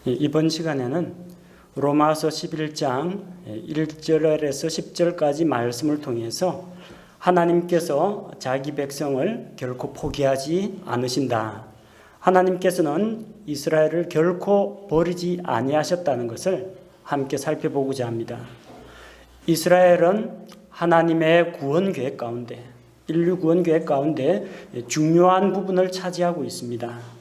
이번 시간에는 로마서 11장 1절에서 10절까지 말씀을 통해서 하나님께서 자기 백성을 결코 포기하지 않으신다. 하나님께서는 이스라엘을 결코 버리지 아니하셨다는 것을 함께 살펴보고자 합니다. 이스라엘은 하나님의 구원 계획 가운데, 인류 구원 계획 가운데 중요한 부분을 차지하고 있습니다.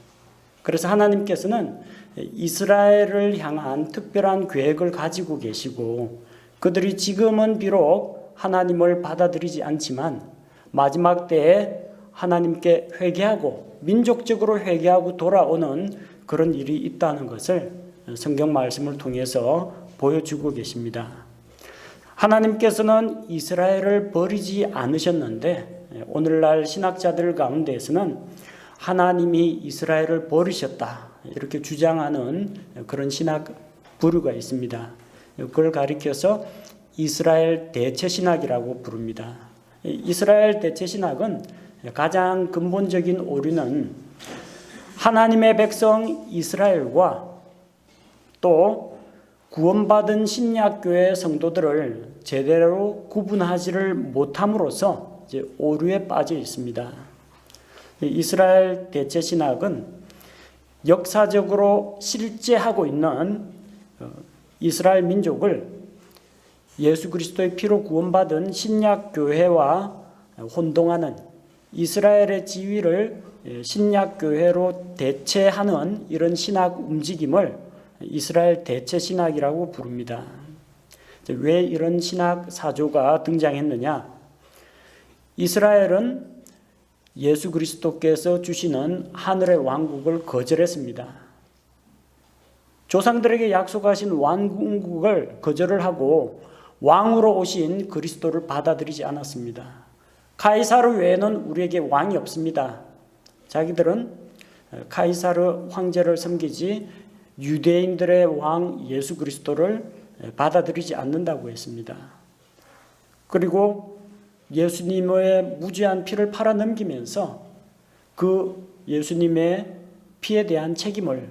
그래서 하나님께서는 이스라엘을 향한 특별한 계획을 가지고 계시고, 그들이 지금은 비록 하나님을 받아들이지 않지만 마지막 때에 하나님께 회개하고 민족적으로 회개하고 돌아오는 그런 일이 있다는 것을 성경 말씀을 통해서 보여주고 계십니다. 하나님께서는 이스라엘을 버리지 않으셨는데, 오늘날 신학자들 가운데에서는 하나님이 이스라엘을 버리셨다, 이렇게 주장하는 그런 신학 부류가 있습니다. 그걸 가리켜서 이스라엘 대체신학이라고 부릅니다. 이스라엘 대체신학은 가장 근본적인 오류는 하나님의 백성 이스라엘과 또 구원받은 신약교회 성도들을 제대로 구분하지를 못함으로써 이제 오류에 빠져 있습니다. 이스라엘 대체신학은 역사적으로 실제하고 있는 이스라엘 민족을 예수 그리스도의 피로 구원받은 신약교회와 혼동하는, 이스라엘의 지위를 신약교회로 대체하는 이런 신학 움직임을 이스라엘 대체신학이라고 부릅니다. 왜 이런 신학 사조가 등장했느냐? 이스라엘은 예수 그리스도께서 주시는 하늘의 왕국을 거절했습니다. 조상들에게 약속하신 왕국을 거절을 하고 왕으로 오신 그리스도를 받아들이지 않았습니다. 카이사르 외에는 우리에게 왕이 없습니다. 자기들은 카이사르 황제를 섬기지 유대인들의 왕 예수 그리스도를 받아들이지 않는다고 했습니다. 그리고 예수님의 무죄한 피를 팔아넘기면서 그 예수님의 피에 대한 책임을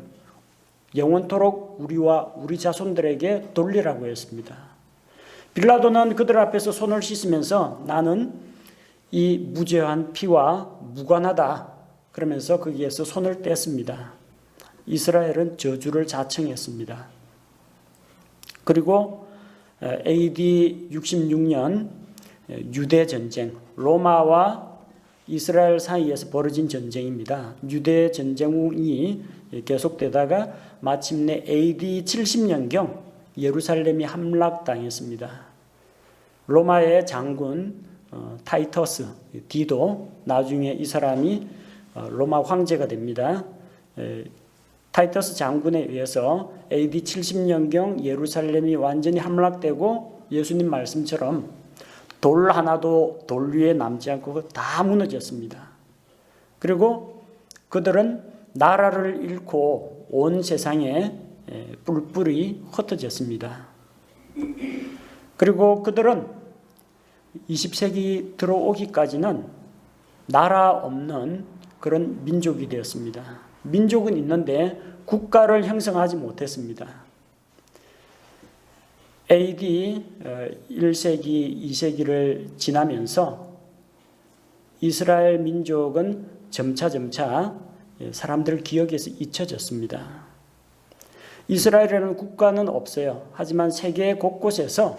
영원토록 우리와 우리 자손들에게 돌리라고 했습니다. 빌라도는 그들 앞에서 손을 씻으면서 나는 이 무죄한 피와 무관하다, 그러면서 거기에서 손을 뗐습니다. 이스라엘은 저주를 자청했습니다. 그리고 AD 66년 유대 전쟁, 로마와 이스라엘 사이에서 벌어진 전쟁입니다. 유대 전쟁이 계속되다가 마침내 AD 70년경 예루살렘이 함락당했습니다. 로마의 장군 타이터스 디도, 나중에 이 사람이 로마 황제가 됩니다. 타이터스 장군에 의해서 AD 70년경 예루살렘이 완전히 함락되고 예수님 말씀처럼 돌 하나도 돌 위에 남지 않고 다 무너졌습니다. 그리고 그들은 나라를 잃고 온 세상에 뿔뿔이 흩어졌습니다. 그리고 그들은 20세기 들어오기까지는 나라 없는 그런 민족이 되었습니다. 민족은 있는데 국가를 형성하지 못했습니다. AD 1세기, 2세기를 지나면서 이스라엘 민족은 점차 사람들 기억에서 잊혀졌습니다. 이스라엘에는 국가는 없어요. 하지만 세계 곳곳에서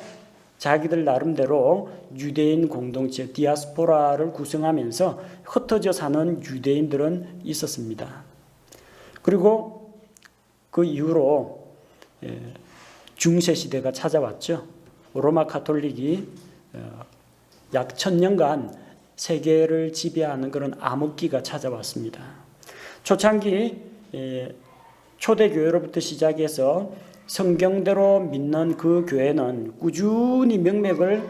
자기들 나름대로 유대인 공동체, 디아스포라를 구성하면서 흩어져 사는 유대인들은 있었습니다. 그리고 그 이후로 중세시대가 찾아왔죠. 로마 카톨릭이 약 1000년간 세계를 지배하는 그런 암흑기가 찾아왔습니다. 초창기 초대교회로부터 시작해서 성경대로 믿는 그 교회는 꾸준히 명맥을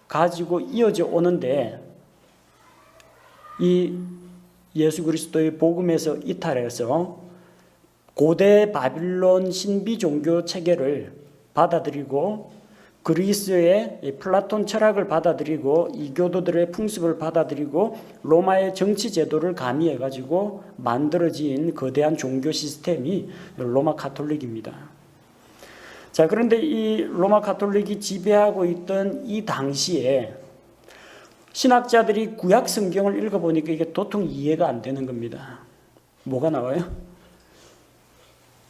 가지고 이어져 오는데, 이 예수 그리스도의 복음에서 이탈해서 고대 바빌론 신비 종교 체계를 받아들이고 그리스의 플라톤 철학을 받아들이고 이교도들의 풍습을 받아들이고 로마의 정치 제도를 가미해 가지고 만들어진 거대한 종교 시스템이 로마 가톨릭입니다. 자, 그런데 이 로마 가톨릭이 지배하고 있던 이 당시에 신학자들이 구약 성경을 읽어보니까 이게 도통 이해가 안 되는 겁니다. 뭐가 나와요?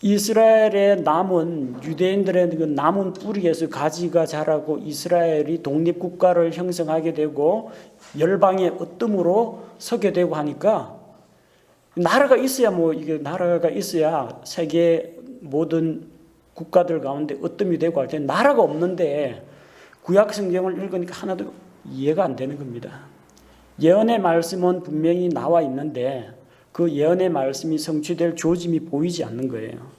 이스라엘의 남은 유대인들의 그 남은 뿌리에서 가지가 자라고 이스라엘이 독립국가를 형성하게 되고 열방의 어뜸으로 서게 되고 하니까 나라가 있어야 이게 나라가 있어야 세계 모든 국가들 가운데 어뜸이 되고 할 텐데 나라가 없는데 구약 성경을 읽으니까 하나도 이해가 안 되는 겁니다. 예언의 말씀은 분명히 나와 있는데 그 예언의 말씀이 성취될 조짐이 보이지 않는 거예요.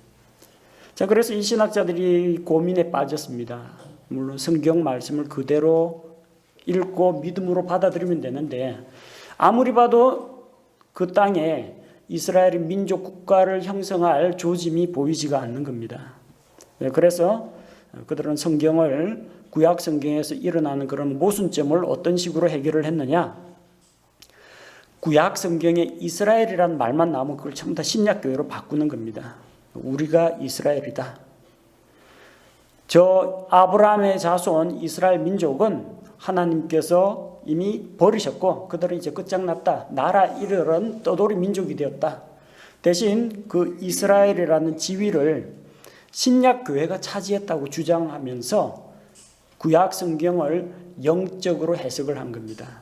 자, 그래서 이 신학자들이 고민에 빠졌습니다. 물론 성경 말씀을 그대로 읽고 믿음으로 받아들이면 되는데 아무리 봐도 그 땅에 이스라엘의 민족 국가를 형성할 조짐이 보이지가 않는 겁니다. 그래서 그들은 성경을 구약 성경에서 일어나는 그런 모순점을 어떤 식으로 해결을 했느냐? 구약 성경에 이스라엘이라는 말만 나오면 그걸 전부 다 신약교회로 바꾸는 겁니다. 우리가 이스라엘이다. 저 아브라함의 자손 이스라엘 민족은 하나님께서 이미 버리셨고 그들은 이제 끝장났다. 나라 잃은 떠돌이 민족이 되었다. 대신 그 이스라엘이라는 지위를 신약교회가 차지했다고 주장하면서 구약 성경을 영적으로 해석을 한 겁니다.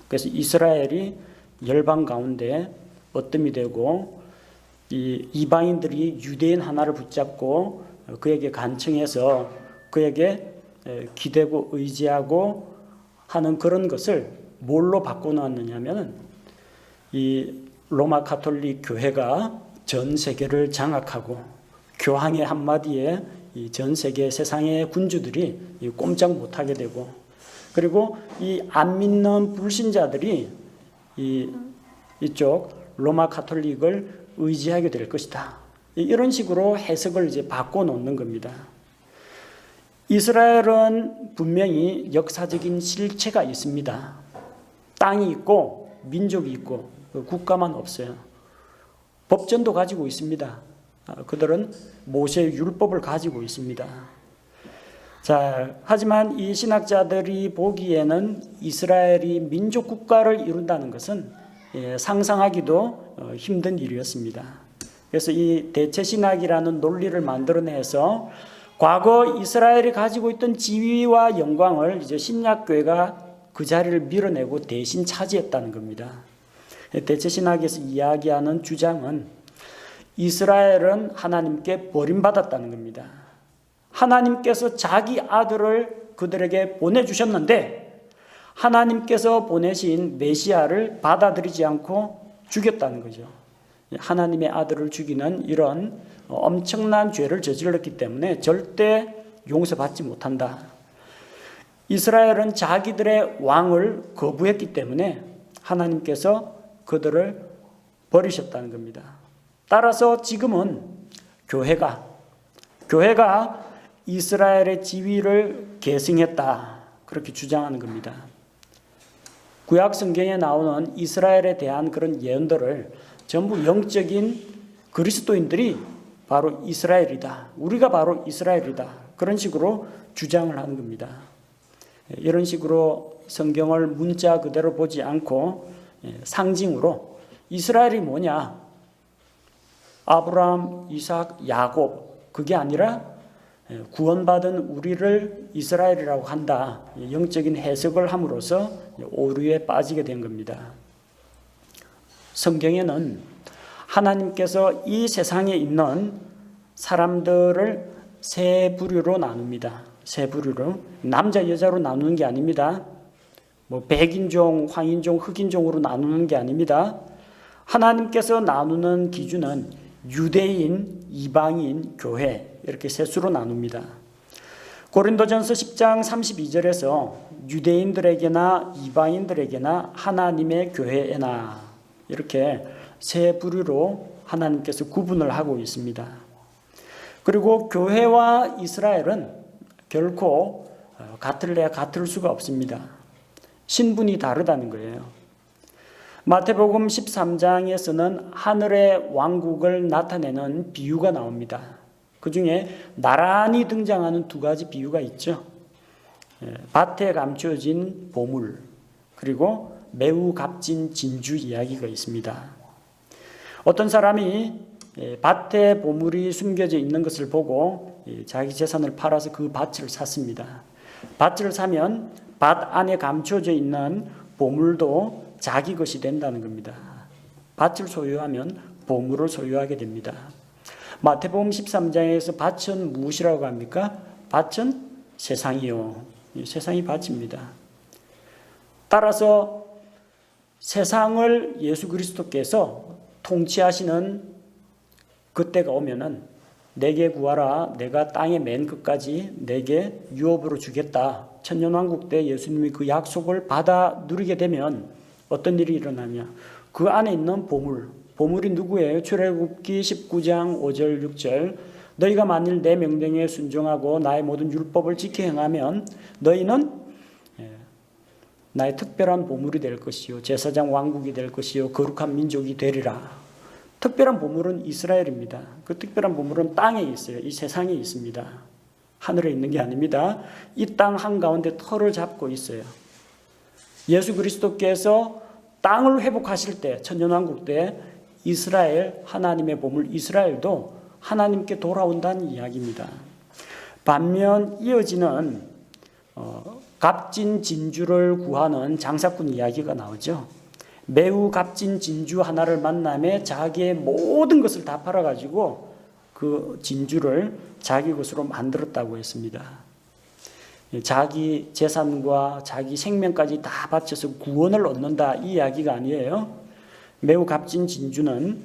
그래서 이스라엘이 열방 가운데 어뜸이 되고 이 이방인들이 유대인 하나를 붙잡고 그에게 간청해서 그에게 기대고 의지하고 하는 그런 것을 뭘로 바꿔놓았느냐면 이 로마 가톨릭 교회가 전 세계를 장악하고 교황의 한마디에 이 전 세계 세상의 군주들이 꼼짝 못하게 되고 그리고 이 안 믿는 불신자들이 이쪽 로마 가톨릭을 의지하게 될 것이다. 이런 식으로 해석을 이제 바꿔놓는 겁니다. 이스라엘은 분명히 역사적인 실체가 있습니다. 땅이 있고 민족이 있고 국가만 없어요. 법전도 가지고 있습니다. 그들은 모세의 율법을 가지고 있습니다. 자, 하지만 이 신학자들이 보기에는 이스라엘이 민족 국가를 이룬다는 것은 상상하기도 힘든 일이었습니다. 그래서 이 대체신학이라는 논리를 만들어내서 과거 이스라엘이 가지고 있던 지위와 영광을 이제 신약교회가 그 자리를 밀어내고 대신 차지했다는 겁니다. 대체신학에서 이야기하는 주장은 이스라엘은 하나님께 버림받았다는 겁니다. 하나님께서 자기 아들을 그들에게 보내주셨는데 하나님께서 보내신 메시아를 받아들이지 않고 죽였다는 거죠. 하나님의 아들을 죽이는 이런 엄청난 죄를 저질렀기 때문에 절대 용서받지 못한다. 이스라엘은 자기들의 왕을 거부했기 때문에 하나님께서 그들을 버리셨다는 겁니다. 따라서 지금은 교회가 이스라엘의 지위를 계승했다. 그렇게 주장하는 겁니다. 구약 성경에 나오는 이스라엘에 대한 그런 예언들을 전부 영적인 그리스도인들이 바로 이스라엘이다. 우리가 바로 이스라엘이다. 그런 식으로 주장을 하는 겁니다. 이런 식으로 성경을 문자 그대로 보지 않고 상징으로 이스라엘이 뭐냐? 아브라함, 이삭, 야곱 그게 아니라 구원받은 우리를 이스라엘이라고 한다. 영적인 해석을 함으로써 오류에 빠지게 된 겁니다. 성경에는 하나님께서 이 세상에 있는 사람들을 세 부류로 나눕니다. 세 부류로. 남자, 여자로 나누는 게 아닙니다. 백인종, 황인종, 흑인종으로 나누는 게 아닙니다. 하나님께서 나누는 기준은 유대인, 이방인, 교회 이렇게 셋으로 나눕니다. 고린도전서 10장 32절에서 유대인들에게나 이방인들에게나 하나님의 교회에나 이렇게 세 부류로 하나님께서 구분을 하고 있습니다. 그리고 교회와 이스라엘은 결코 같을래야 같을 수가 없습니다. 신분이 다르다는 거예요. 마태복음 13장에서는 하늘의 왕국을 나타내는 비유가 나옵니다. 그 중에 나란히 등장하는 두 가지 비유가 있죠. 밭에 감춰진 보물, 그리고 매우 값진 진주 이야기가 있습니다. 어떤 사람이 밭에 보물이 숨겨져 있는 것을 보고 자기 재산을 팔아서 그 밭을 샀습니다. 밭을 사면 밭 안에 감춰져 있는 보물도 자기 것이 된다는 겁니다. 밭을 소유하면 보물을 소유하게 됩니다. 마태복음 13장에서 밭은 무엇이라고 합니까? 밭은 세상이요. 세상이 밭입니다. 따라서 세상을 예수 그리스도께서 통치하시는 그때가 오면은 내게 구하라, 내가 땅의 맨 끝까지 내게 유업으로 주겠다. 천년왕국 때 예수님이 그 약속을 받아 누리게 되면 어떤 일이 일어나냐? 그 안에 있는 보물이 누구예요? 출애굽기 19장 5절 6절 너희가 만일 내 명령에 순종하고 나의 모든 율법을 지켜 행하면 너희는 나의 특별한 보물이 될 것이요 제사장 왕국이 될 것이요 거룩한 민족이 되리라. 특별한 보물은 이스라엘입니다. 그 특별한 보물은 땅에 있어요. 이 세상에 있습니다. 하늘에 있는 게 아닙니다. 이 땅 한가운데 털을 잡고 있어요. 예수 그리스도께서 땅을 회복하실 때 천년왕국 때 이스라엘 하나님의 보물 이스라엘도 하나님께 돌아온다는 이야기입니다. 반면 이어지는 값진 진주를 구하는 장사꾼 이야기가 나오죠. 매우 값진 진주 하나를 만남에 자기의 모든 것을 다 팔아가지고 그 진주를 자기 것으로 만들었다고 했습니다. 자기 재산과 자기 생명까지 다 바쳐서 구원을 얻는다 이 이야기가 아니에요. 매우 값진 진주는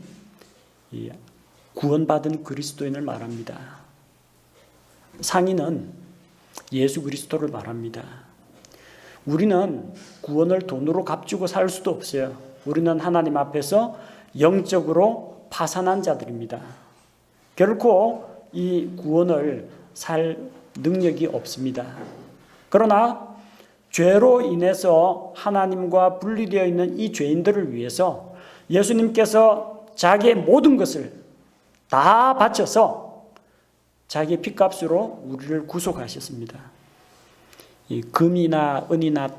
구원받은 그리스도인을 말합니다. 상인은 예수 그리스도를 말합니다. 우리는 구원을 돈으로 값주고 살 수도 없어요. 우리는 하나님 앞에서 영적으로 파산한 자들입니다. 결코 이 구원을 살 능력이 없습니다. 그러나 죄로 인해서 하나님과 분리되어 있는 이 죄인들을 위해서 예수님께서 자기의 모든 것을 다 바쳐서 자기의 피값으로 우리를 구속하셨습니다. 이 금이나 은이나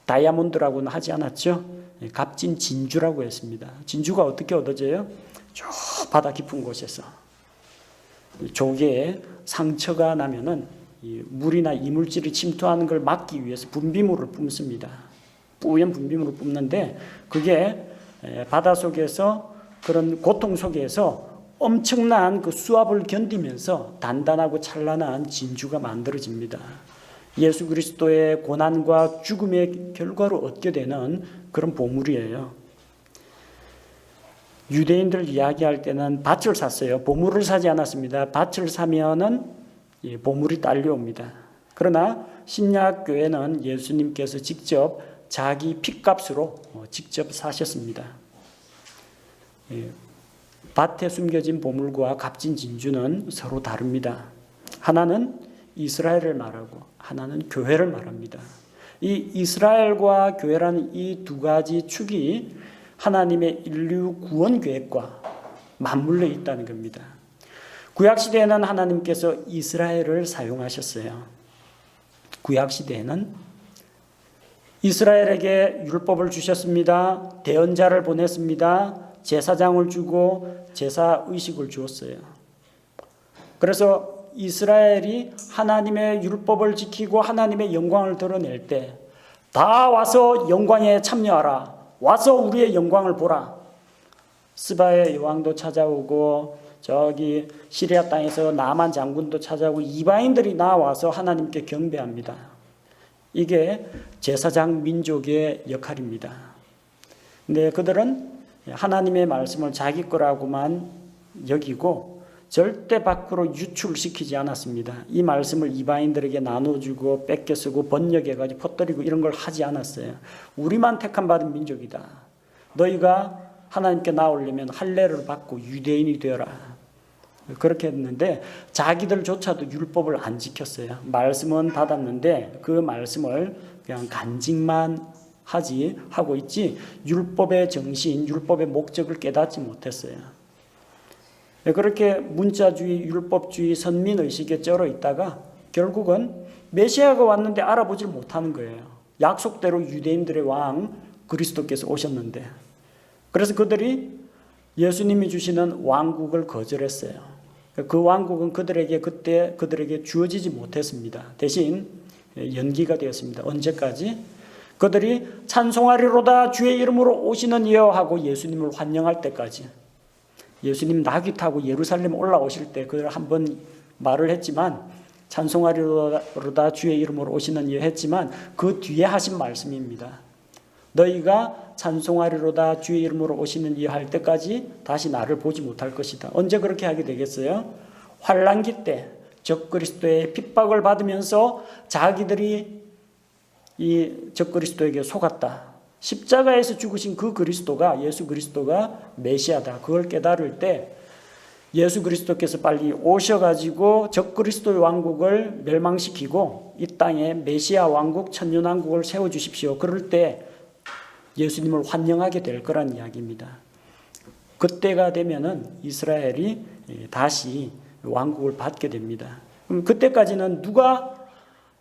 다이아몬드라고는 하지 않았죠. 값진 진주라고 했습니다. 진주가 어떻게 얻어져요? 저 바다 깊은 곳에서 조개에 상처가 나면은 물이나 이물질이 침투하는 걸 막기 위해서 분비물을 뿜습니다. 뿌연 분비물을 뿜는데 그게 바다 속에서 그런 고통 속에서 엄청난 그 수압을 견디면서 단단하고 찬란한 진주가 만들어집니다. 예수 그리스도의 고난과 죽음의 결과로 얻게 되는 그런 보물이에요. 유대인들 이야기할 때는 밭을 샀어요. 보물을 사지 않았습니다. 밭을 사면은 보물이 딸려옵니다. 그러나 신약 교회는 예수님께서 직접 자기 피값으로 직접 사셨습니다. 밭에 숨겨진 보물과 값진 진주는 서로 다릅니다. 하나는 이스라엘을 말하고 하나는 교회를 말합니다. 이 이스라엘과 교회라는 이 두 가지 축이 하나님의 인류 구원 계획과 맞물려 있다는 겁니다. 구약시대에는 하나님께서 이스라엘을 사용하셨어요. 구약시대에는 이스라엘에게 율법을 주셨습니다. 대언자를 보냈습니다. 제사장을 주고 제사의식을 주었어요. 그래서 이스라엘이 하나님의 율법을 지키고 하나님의 영광을 드러낼 때 다 와서 영광에 참여하라. 와서 우리의 영광을 보라. 스바의 여왕도 찾아오고 저기 시리아 땅에서 나만 장군도 찾아오고 이방인들이 나와서 하나님께 경배합니다. 이게 제사장 민족의 역할입니다. 근데 그들은 하나님의 말씀을 자기 거라고만 여기고 절대 밖으로 유출시키지 않았습니다. 이 말씀을 이방인들에게 나눠주고 뺏겨 쓰고 번역해가지고 퍼뜨리고 이런 걸 하지 않았어요. 우리만 택함 받은 민족이다. 너희가 하나님께 나오려면 할례를 받고 유대인이 되어라. 그렇게 했는데 자기들조차도 율법을 안 지켰어요. 말씀은 받았는데 그 말씀을 그냥 간직만 하고 있지 율법의 정신, 율법의 목적을 깨닫지 못했어요. 그렇게 문자주의, 율법주의, 선민의식에 쩔어 있다가 결국은 메시아가 왔는데 알아보질 못하는 거예요. 약속대로 유대인들의 왕 그리스도께서 오셨는데, 그래서 그들이 예수님이 주시는 왕국을 거절했어요. 그 왕국은 그들에게 주어지지 못했습니다. 대신 연기가 되었습니다. 언제까지? 그들이 찬송하리로다 주의 이름으로 오시는 이여 하고 예수님을 환영할 때까지. 예수님 나귀 타고 예루살렘 올라오실 때 그들 한번 말을 했지만, 찬송하리로다 주의 이름으로 오시는 이여 했지만 그 뒤에 하신 말씀입니다. 너희가 찬송하리로다 주의 이름으로 오시는 이여 할 때까지 다시 나를 보지 못할 것이다. 언제 그렇게 하게 되겠어요? 환난기 때 적그리스도의 핍박을 받으면서 자기들이 이 적그리스도에게 속았다. 십자가에서 죽으신 그 그리스도가, 예수 그리스도가 메시아다. 그걸 깨달을 때 예수 그리스도께서 빨리 오셔가지고 적그리스도의 왕국을 멸망시키고 이 땅에 메시아 왕국, 천년왕국을 세워주십시오. 그럴 때 예수님을 환영하게 될 거란 이야기입니다. 그때가 되면은 이스라엘이 다시 왕국을 받게 됩니다. 그럼 그때까지는 누가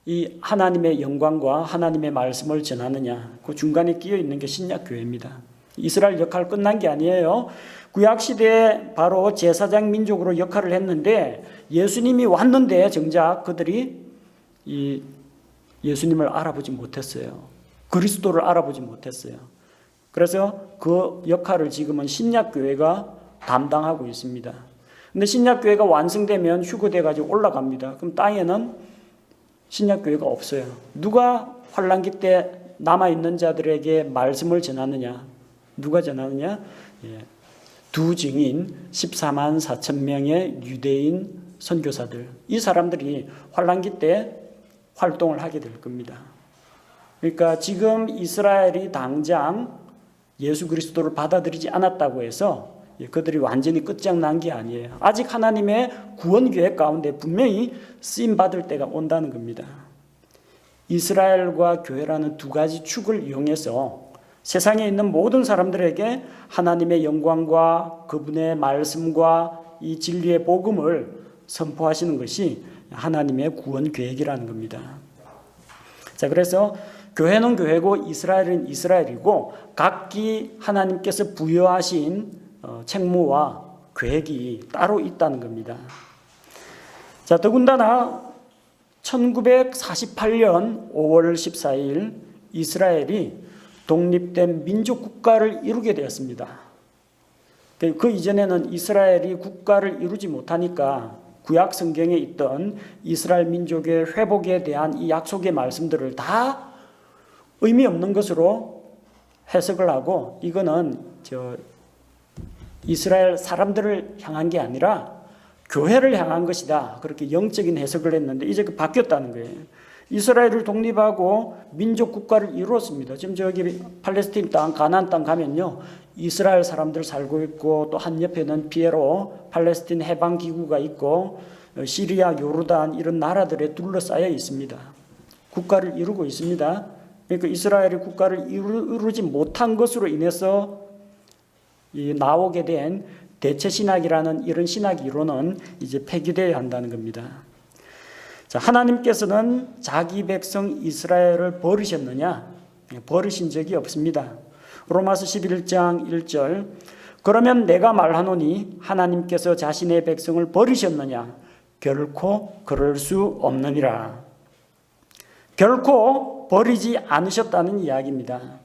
이 하나님의 영광과 하나님의 말씀을 전하느냐? 그 중간에 끼어 있는 게 신약교회입니다. 이스라엘 역할 끝난 게 아니에요. 구약시대에 바로 제사장 민족으로 역할을 했는데 예수님이 왔는데 정작 그들이 이 예수님을 알아보지 못했어요. 그리스도를 알아보지 못했어요. 그래서 그 역할을 지금은 신약교회가 담당하고 있습니다. 근데 신약교회가 완성되면 휴거돼가지고 올라갑니다. 그럼 땅에는 신약교회가 없어요. 누가 환난기 때 남아있는 자들에게 말씀을 전하느냐? 누가 전하느냐? 두 증인 14만 4천 명의 유대인 선교사들, 이 사람들이 환난기 때 활동을 하게 될 겁니다. 그러니까 지금 이스라엘이 당장 예수 그리스도를 받아들이지 않았다고 해서 그들이 완전히 끝장난 게 아니에요. 아직 하나님의 구원 계획 가운데 분명히 쓰임 받을 때가 온다는 겁니다. 이스라엘과 교회라는 두 가지 축을 이용해서 세상에 있는 모든 사람들에게 하나님의 영광과 그분의 말씀과 이 진리의 복음을 선포하시는 것이 하나님의 구원 계획이라는 겁니다. 자, 그래서 교회는 교회고 이스라엘은 이스라엘이고 각기 하나님께서 부여하신 책무와 계획이 따로 있다는 겁니다. 자, 더군다나 1948년 5월 14일 이스라엘이 독립된 민족 국가를 이루게 되었습니다. 그 이전에는 이스라엘이 국가를 이루지 못하니까 구약 성경에 있던 이스라엘 민족의 회복에 대한 이 약속의 말씀들을 다 의미 없는 것으로 해석을 하고 이거는 이스라엘 사람들을 향한 게 아니라 교회를 향한 것이다. 그렇게 영적인 해석을 했는데 이제 바뀌었다는 거예요. 이스라엘을 독립하고 민족 국가를 이루었습니다. 지금 저기 팔레스틴 땅, 가나안 땅 가면요, 이스라엘 사람들 살고 있고 또 한 옆에는 피에로 팔레스틴 해방 기구가 있고 시리아, 요르단 이런 나라들에 둘러싸여 있습니다. 국가를 이루고 있습니다. 그러니까 이스라엘이 국가를 이루지 못한 것으로 인해서 나오게 된 대체 신학이라는 이런 신학 이론은 이제 폐기되어야 한다는 겁니다. 자, 하나님께서는 자기 백성 이스라엘을 버리셨느냐? 버리신 적이 없습니다. 로마서 11장 1절, 그러면 내가 말하노니 하나님께서 자신의 백성을 버리셨느냐? 결코 그럴 수 없느니라. 결코 버리지 않으셨다는 이야기입니다.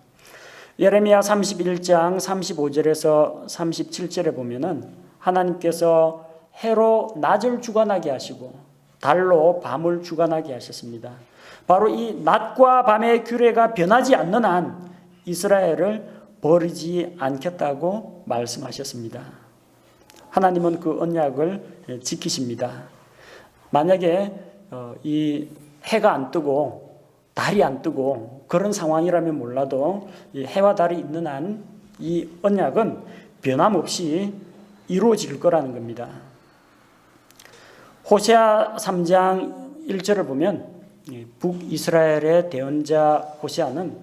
예레미야 31장 35절에서 37절에 보면은 하나님께서 해로 낮을 주관하게 하시고 달로 밤을 주관하게 하셨습니다. 바로 이 낮과 밤의 규례가 변하지 않는 한 이스라엘을 버리지 않겠다고 말씀하셨습니다. 하나님은 그 언약을 지키십니다. 만약에 이 해가 안 뜨고 달이 안 뜨고 그런 상황이라면 몰라도 이 해와 달이 있는 한 이 언약은 변함없이 이루어질 거라는 겁니다. 호세아 3장 1절을 보면 북이스라엘의 대언자 호세아는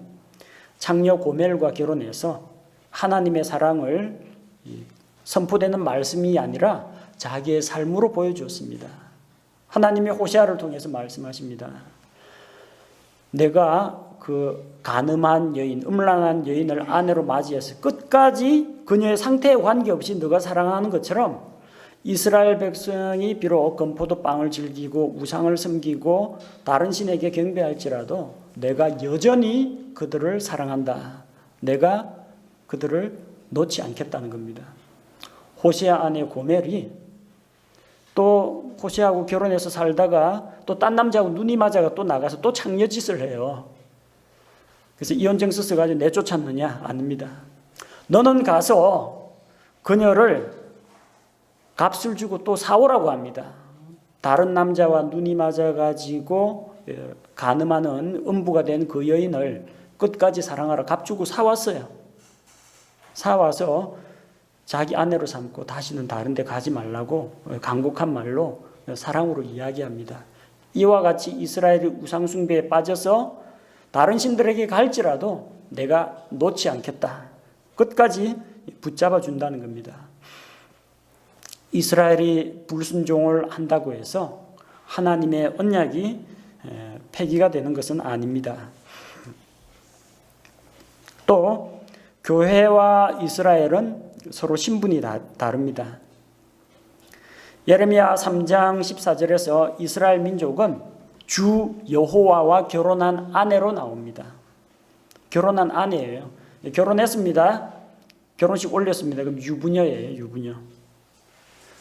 창녀 고멜과 결혼해서 하나님의 사랑을 선포되는 말씀이 아니라 자기의 삶으로 보여주었습니다. 하나님이 호세아를 통해서 말씀하십니다. 내가 그 간음한 여인, 음란한 여인을 아내로 맞이해서 끝까지 그녀의 상태에 관계없이 너가 사랑하는 것처럼 이스라엘 백성이 비록 건포도 빵을 즐기고 우상을 섬기고 다른 신에게 경배할지라도 내가 여전히 그들을 사랑한다. 내가 그들을 놓지 않겠다는 겁니다. 호세아 아내 고멜이 또 호세아하고 결혼해서 살다가 또 딴 남자하고 눈이 맞아가 또 나가서 또 창녀짓을 해요. 그래서 이혼정서 써가지고 내쫓았느냐? 아닙니다. 너는 가서 그녀를 값을 주고 또 사오라고 합니다. 다른 남자와 눈이 맞아가지고 간음하는 음부가 된 그 여인을 끝까지 사랑하라 값 주고 사왔어요. 사와서 자기 아내로 삼고 다시는 다른 데 가지 말라고 간곡한 말로 사랑으로 이야기합니다. 이와 같이 이스라엘이 우상숭배에 빠져서 다른 신들에게 갈지라도 내가 놓지 않겠다. 끝까지 붙잡아 준다는 겁니다. 이스라엘이 불순종을 한다고 해서 하나님의 언약이 폐기가 되는 것은 아닙니다. 또 교회와 이스라엘은 서로 신분이 다릅니다. 예레미야 3장 14절에서 이스라엘 민족은 주 여호와와 결혼한 아내로 나옵니다. 결혼한 아내예요. 결혼했습니다. 결혼식 올렸습니다. 그럼 유부녀예요. 유부녀.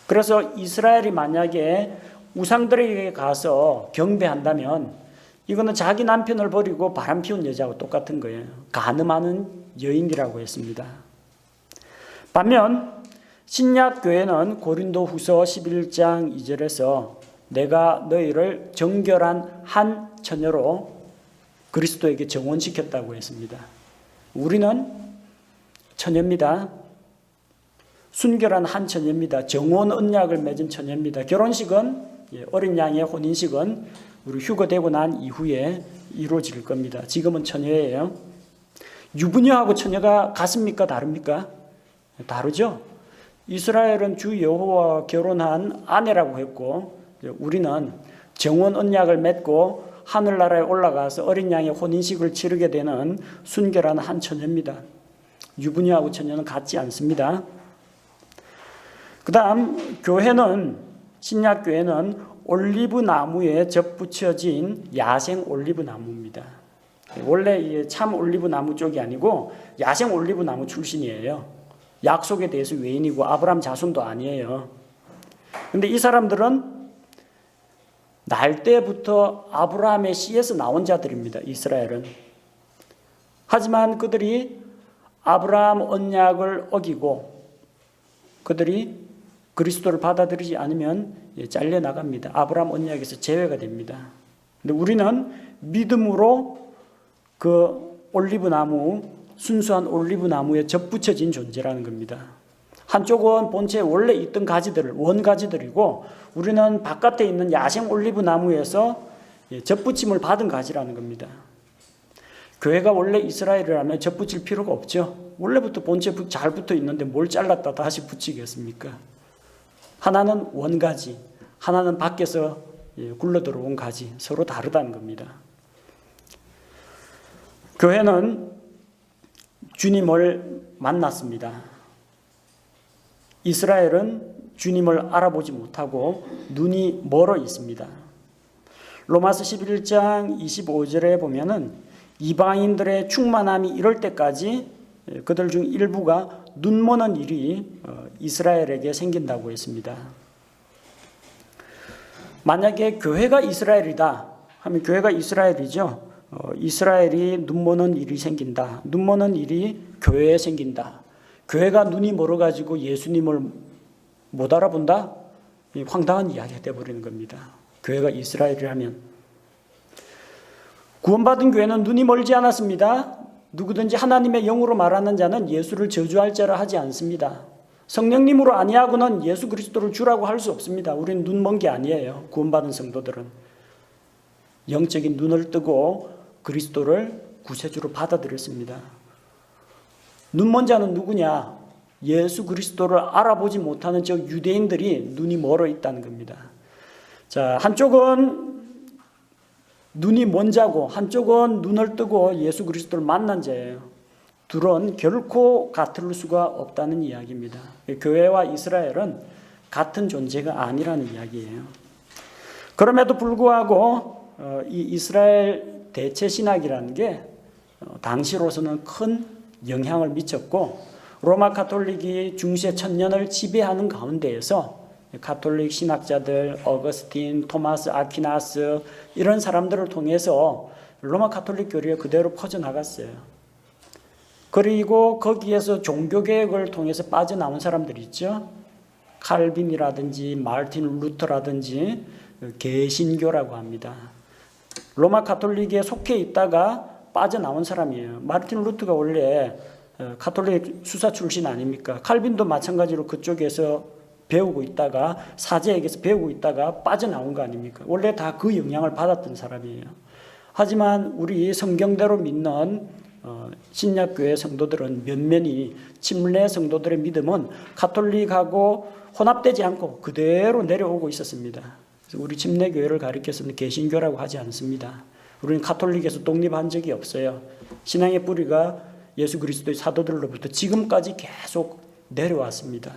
그래서 이스라엘이 만약에 우상들에게 가서 경배한다면 이거는 자기 남편을 버리고 바람 피운 여자하고 똑같은 거예요. 간음하는 여인이라고 했습니다. 반면 신약교회는 고린도후서 11장 2절에서 내가 너희를 정결한 한 처녀로 그리스도에게 정혼시켰다고 했습니다. 우리는 처녀입니다. 순결한 한 처녀입니다. 정혼 언약을 맺은 처녀입니다. 결혼식은 어린 양의 혼인식은 우리 휴거되고 난 이후에 이루어질 겁니다. 지금은 처녀예요. 유부녀하고 처녀가 같습니까? 다릅니까? 다르죠. 이스라엘은 주 여호와와 결혼한 아내라고 했고 우리는 정혼 언약을 맺고 하늘나라에 올라가서 어린 양의 혼인식을 치르게 되는 순결한 한 처녀입니다. 유부녀하고 처녀는 같지 않습니다. 그 다음 교회는 신약교회는 올리브 나무에 접붙여진 야생 올리브 나무입니다. 원래 참 올리브 나무 쪽이 아니고 야생 올리브 나무 출신이에요. 약속에 대해서 외인이고 아브라함 자손도 아니에요. 근데 이 사람들은 날 때부터 아브라함의 씨에서 나온 자들입니다. 이스라엘은. 하지만 그들이 아브라함 언약을 어기고 그들이 그리스도를 받아들이지 않으면 잘려나갑니다. 아브라함 언약에서 제외가 됩니다. 근데 우리는 믿음으로 그 올리브나무, 순수한 올리브나무에 접붙여진 존재라는 겁니다. 한쪽은 본체에 원래 있던 가지들, 원가지들이고 우리는 바깥에 있는 야생 올리브나무에서 접붙임을 받은 가지라는 겁니다. 교회가 원래 이스라엘이라면 접붙일 필요가 없죠. 원래부터 본체에 잘 붙어 있는데 뭘 잘랐다 다시 붙이겠습니까? 하나는 원가지, 하나는 밖에서 굴러 들어온 가지, 서로 다르다는 겁니다. 교회는 주님을 만났습니다. 이스라엘은 주님을 알아보지 못하고 눈이 멀어 있습니다. 로마서 11장 25절에 보면은 이방인들의 충만함이 이럴 때까지 그들 중 일부가 눈머는 일이 이스라엘에게 생긴다고 했습니다. 만약에 교회가 이스라엘이다 하면 교회가 이스라엘이죠. 이스라엘이 눈머는 일이 생긴다. 눈머는 일이 교회에 생긴다. 교회가 눈이 멀어가지고 예수님을 못 알아본다? 황당한 이야기가 되어버리는 겁니다. 교회가 이스라엘이라면. 구원받은 교회는 눈이 멀지 않았습니다. 누구든지 하나님의 영으로 말하는 자는 예수를 저주할 자라 하지 않습니다. 성령님으로 아니하고는 예수 그리스도를 주라고 할 수 없습니다. 우리는 눈 먼 게 아니에요. 구원받은 성도들은 영적인 눈을 뜨고 그리스도를 구세주로 받아들였습니다. 눈 먼 자는 누구냐? 예수 그리스도를 알아보지 못하는 저 유대인들이 눈이 멀어 있다는 겁니다. 자, 한쪽은 눈이 먼 자고 한쪽은 눈을 뜨고 예수 그리스도를 만난 자예요. 둘은 결코 같을 수가 없다는 이야기입니다. 교회와 이스라엘은 같은 존재가 아니라는 이야기예요. 그럼에도 불구하고 이 이스라엘 대체 신학이라는 게 당시로서는 큰 영향을 미쳤고, 로마 가톨릭이 중세 천년을 지배하는 가운데에서 가톨릭 신학자들 어거스틴, 토마스 아퀴나스 이런 사람들을 통해서 로마 가톨릭 교리가 그대로 퍼져나갔어요. 그리고 거기에서 종교개혁을 통해서 빠져나온 사람들이 있죠. 칼빈이라든지 마르틴 루터라든지 개신교라고 합니다. 로마 가톨릭에 속해 있다가 빠져나온 사람이에요. 마르틴 루터가 원래 가톨릭 수사 출신 아닙니까? 칼빈도 마찬가지로 그쪽에서 배우고 있다가 사제에게서 배우고 있다가 빠져나온 거 아닙니까? 원래 다 그 영향을 받았던 사람이에요. 하지만 우리 성경대로 믿는 신약교회 성도들은 면면이 침례 성도들의 믿음은 가톨릭하고 혼합되지 않고 그대로 내려오고 있었습니다. 그래서 우리 침례교회를 가리켜서는 개신교라고 하지 않습니다. 우리는 가톨릭에서 독립한 적이 없어요. 신앙의 뿌리가 예수 그리스도의 사도들로부터 지금까지 계속 내려왔습니다.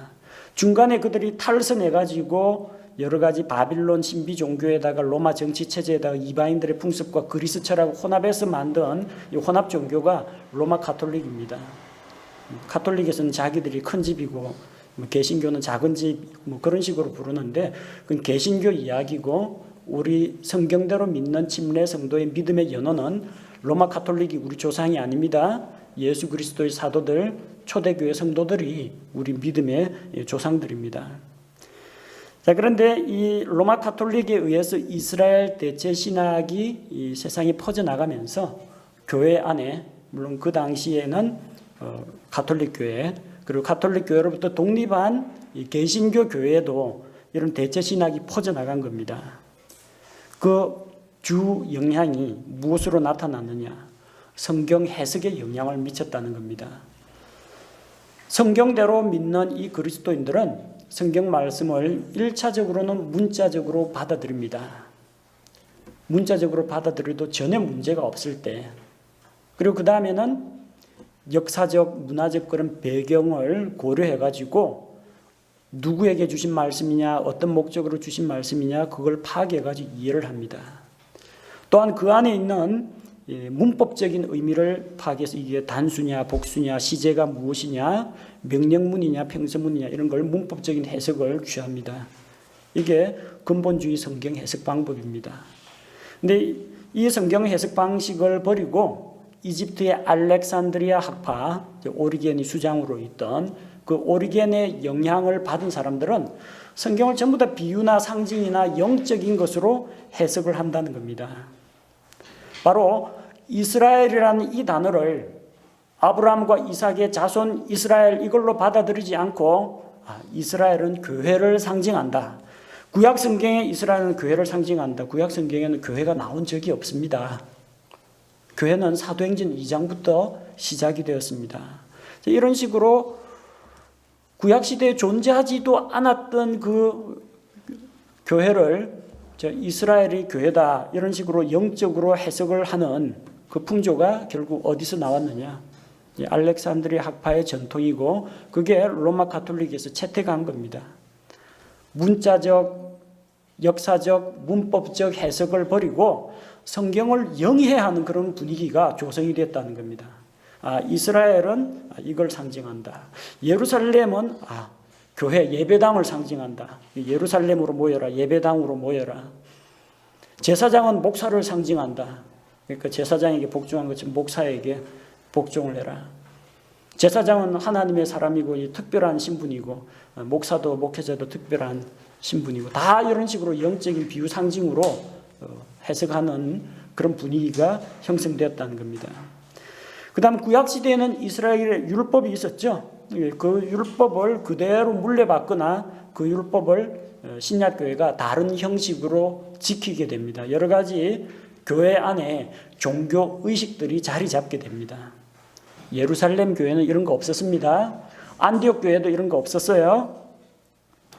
중간에 그들이 탈선해가지고 여러 가지 바빌론 신비 종교에다가 로마 정치 체제에다가 이방인들의 풍습과 그리스 철학을 혼합해서 만든 이 혼합 종교가 로마 가톨릭입니다. 가톨릭에서는 자기들이 큰 집이고 개신교는 작은 집 그런 식으로 부르는데 그건 개신교 이야기고, 우리 성경대로 믿는 침례 성도의 믿음의 연원은 로마 가톨릭이 우리 조상이 아닙니다. 예수 그리스도의 사도들, 초대교회 성도들이 우리 믿음의 조상들입니다. 자, 그런데 이 로마 가톨릭에 의해서 이스라엘 대체 신학이 이 세상에 퍼져나가면서 교회 안에, 물론 그 당시에는 가톨릭 교회, 그리고 가톨릭 교회로부터 독립한 이 개신교 교회에도 이런 대체 신학이 퍼져나간 겁니다. 그 주 영향이 무엇으로 나타났느냐? 성경 해석에 영향을 미쳤다는 겁니다. 성경대로 믿는 이 그리스도인들은 성경 말씀을 1차적으로는 문자적으로 받아들입니다. 문자적으로 받아들여도 전혀 문제가 없을 때, 그리고 그 다음에는 역사적, 문화적 그런 배경을 고려해가지고 누구에게 주신 말씀이냐, 어떤 목적으로 주신 말씀이냐, 그걸 파악해가지고 이해를 합니다. 또한 그 안에 있는 문법적인 의미를 파악해서 이게 단수냐, 복수냐, 시제가 무엇이냐, 명령문이냐, 평서문이냐 이런 걸 문법적인 해석을 취합니다. 이게 근본주의 성경 해석 방법입니다. 근데 이 성경 해석 방식을 버리고 이집트의 알렉산드리아 학파, 오리겐이 수장으로 있던 그 오리겐의 영향을 받은 사람들은 성경을 전부 다 비유나 상징이나 영적인 것으로 해석을 한다는 겁니다. 바로 이스라엘이라는 이 단어를 아브라함과 이삭의 자손 이스라엘 이걸로 받아들이지 않고 이스라엘은 교회를 상징한다. 구약 성경에 이스라엘은 교회를 상징한다. 구약 성경에는 교회가 나온 적이 없습니다. 교회는 사도행전 2장부터 시작이 되었습니다. 이런 식으로 구약시대에 존재하지도 않았던 그 교회를 이스라엘이 교회다 이런 식으로 영적으로 해석을 하는 그 풍조가 결국 어디서 나왔느냐? 알렉산드리아 학파의 전통이고 그게 로마 가톨릭에서 채택한 겁니다. 문자적, 역사적, 문법적 해석을 버리고 성경을 영해하는 그런 분위기가 조성이 됐다는 겁니다. 이스라엘은 이걸 상징한다. 예루살렘은 교회 예배당을 상징한다. 예루살렘으로 모여라. 예배당으로 모여라. 제사장은 목사를 상징한다. 그러니까 제사장에게 복종한 것처럼 목사에게 복종을 해라. 제사장은 하나님의 사람이고 특별한 신분이고 목사도 목회자도 특별한 신분이고 다 이런 식으로 영적인 비유 상징으로 해석하는 그런 분위기가 형성되었다는 겁니다. 그다음 구약 시대에는 이스라엘의 율법이 있었죠. 그 율법을 그대로 물려받거나 그 율법을 신약 교회가 다른 형식으로 지키게 됩니다. 여러 가지 교회 안에 종교 의식들이 자리 잡게 됩니다. 예루살렘 교회는 이런 거 없었습니다. 안디옥 교회도 이런 거 없었어요.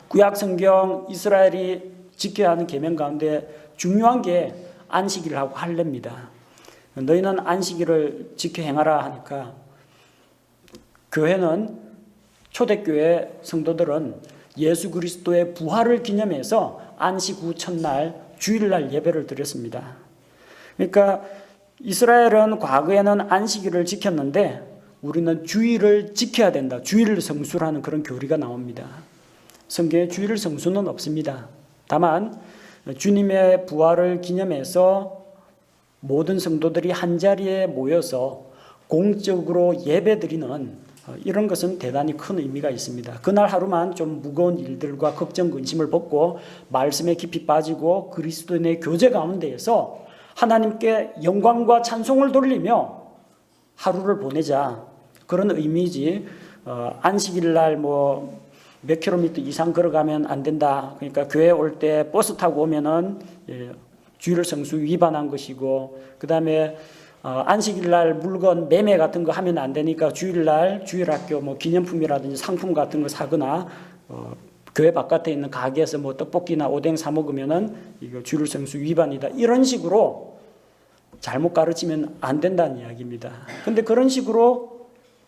구약 성경 이스라엘이 지켜야 하는 계명 가운데 중요한 게 안식일하고 할례입니다. 너희는 안식일을 지켜 행하라 하니까 교회는 초대교회 성도들은 예수 그리스도의 부활을 기념해서 안식 후 첫날 주일날 예배를 드렸습니다. 그러니까 이스라엘은 과거에는 안식일을 지켰는데 우리는 주일을 지켜야 된다. 주일 성수라는 그런 교리가 나옵니다. 성경에 주일 성수는 없습니다. 다만 주님의 부활을 기념해서 모든 성도들이 한자리에 모여서 공적으로 예배드리는 이런 것은 대단히 큰 의미가 있습니다. 그날 하루만 좀 무거운 일들과 걱정, 근심을 벗고 말씀에 깊이 빠지고 그리스도인의 교제 가운데에서 하나님께 영광과 찬송을 돌리며 하루를 보내자. 그런 의미지 안식일 날 몇 킬로미터 이상 걸어가면 안 된다. 그러니까 교회 올 때 버스 타고 오면은 주일 성수 위반한 것이고, 그 다음에 안식일 날 물건 매매 같은 거 하면 안 되니까 주일날 주일학교 기념품이라든지 상품 같은 거 사거나 교회 바깥에 있는 가게에서 떡볶이나 오뎅 사 먹으면은 이거 주일 성수 위반이다. 이런 식으로 잘못 가르치면 안 된다는 이야기입니다. 근데 그런 식으로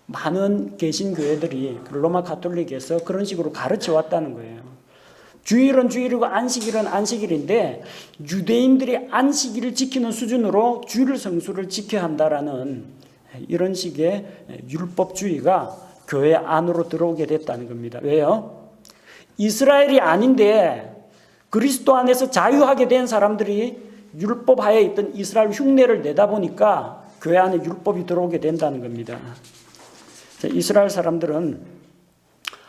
많은 개신교회들이 로마 가톨릭에서 그런 식으로 가르쳐 왔다는 거예요. 주일은 주일이고 안식일은 안식일인데 유대인들이 안식일을 지키는 수준으로 주일 성수를 지켜야 한다라는 이런 식의 율법주의가 교회 안으로 들어오게 됐다는 겁니다. 왜요? 이스라엘이 아닌데 그리스도 안에서 자유하게 된 사람들이 율법 하에 있던 이스라엘 흉내를 내다 보니까 교회 안에 율법이 들어오게 된다는 겁니다. 이스라엘 사람들은